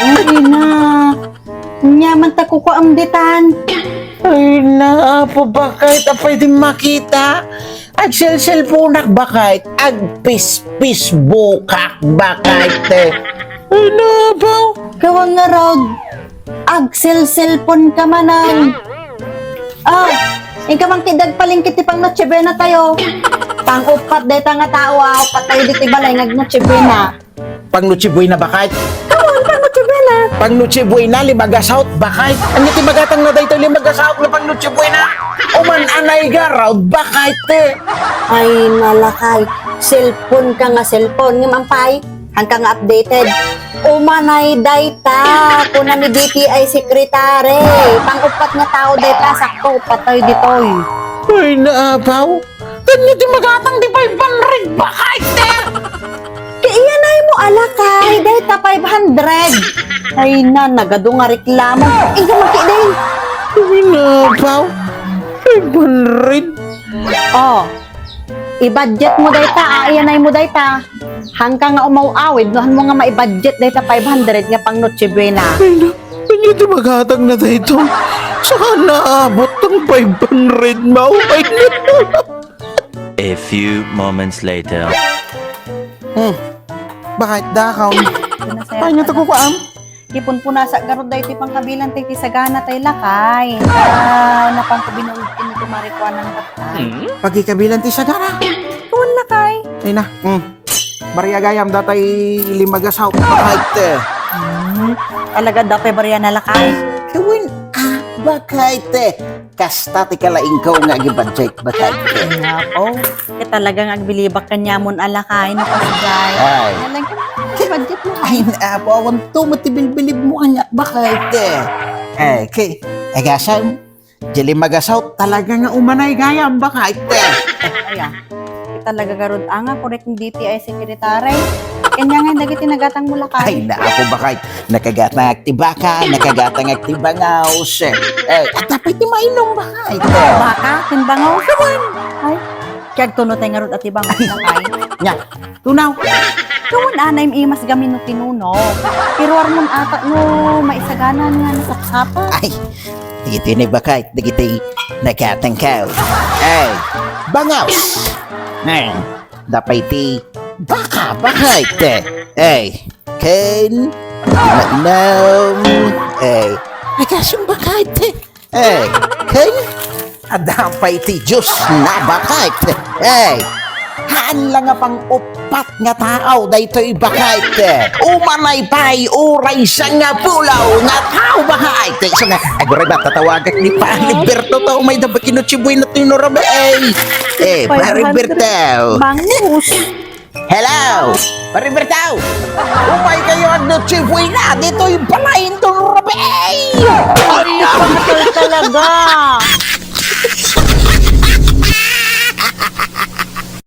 Ay na. Nyaman ta ko amditan. Ay na, po bakit? Pwedeng makita? Ag cellphone bakit? Ag Facebook bakit? Ay na, baw? Gawang nga raw. Cellphone ka manang. Ikaw ang kidag palingkit pang notsebe na tayo. Pang-upat deta nga tao, upat tayo dito balay ngag-notsebe na. Pang Nuchiboy na bakit? Kawan, pang-notsebe na. Pang Nuchiboy na, limagasaut bakit? Ang iti magatang na dito limagasaut na pang Nuchiboy na. Uman anay garaw bakit? Ay, nalakay. Cellphone ka nga, cellphone. Nga mampay, hanggang updated. Umanay dayta. Kuna ni DTI sekretary. Pang-upat nga tao dayta, sakto, patay ditoy. Ay na, baw? Ganyan di magatang di 500 bakit? Iyanay mo alakay, dayta 500. Ay na, nagado nga reklamo. Ikaw makiday. Ay na, baw? 500? Oh, i-budget mo dayta, iyanay mo dayta. Hanggang nga umaw-awid, nohan mo nga ma-budget dayta 500 nga pang Noche Buena. Ay na, ganyan di magatang na dito. Saka naabot ng 500, mau? Ay na. A few moments later. Bakit dakaw? Paano ito kukuam? Kipon po nasa garod dahi ti pang kabilang tayo ti sagana tayo lakay. Napang kabinulit kini tumarikuan ng tatay. Pagkikabilan ti sagara. Tuwan lakay. Ay na, Maria gayam datay limagasaw. Bakit? Talaga dapat bariya na lakay. Kawin, bakit? Kasta ti kalaing ko nga gibadjek. Bakit? Nako, talagang agbilibak kanyamon alakay na pasigay. Ay. Nalang budget mo. Ay na, awan to, matibilbilib mo kanya. Bakit? Okay. Ay gasam, jali magasaw, talaga nga umanay gayam. Bakit? Ayan. Talaga garod anga, correct ng DTI sekretary. Kanya nga dagiti nagatang mo lakay. Ay na ako bakit? Nakagatang aktibaka, nakagatang aktibangaws. At dapat ti mainom bakit? Baka, timbangaw sawan. Ay, kag tuno tayo nga rod at ibang lakay. Nya, tunaw. Tuwan anay imas gamin no tinuno. Pero armon ata no maisaganan nga nasapsapa. Ay, dito ni bakit? Dito nakatangkaw. Ay, bangaws. Ay, dapat ti baka bakit? Ay, Ken, mainom. Ay, kasong bakit? Ay, Ken, dapat ti Diyos na bakit? Ay, haan lang nga pang upat nga tao daytoy bakit? Umanay pa'y uray sa nga pulaw nga tao bakit? So nga, agoray ba tatawagak ni Pariberto to may dapat kinutsiboy na tinurabe Pariberto. Bangus. Hello, Pariberto. Umay kayo ang nutsiboy na dito'y balayin tinurabe Ay, pangatol talaga.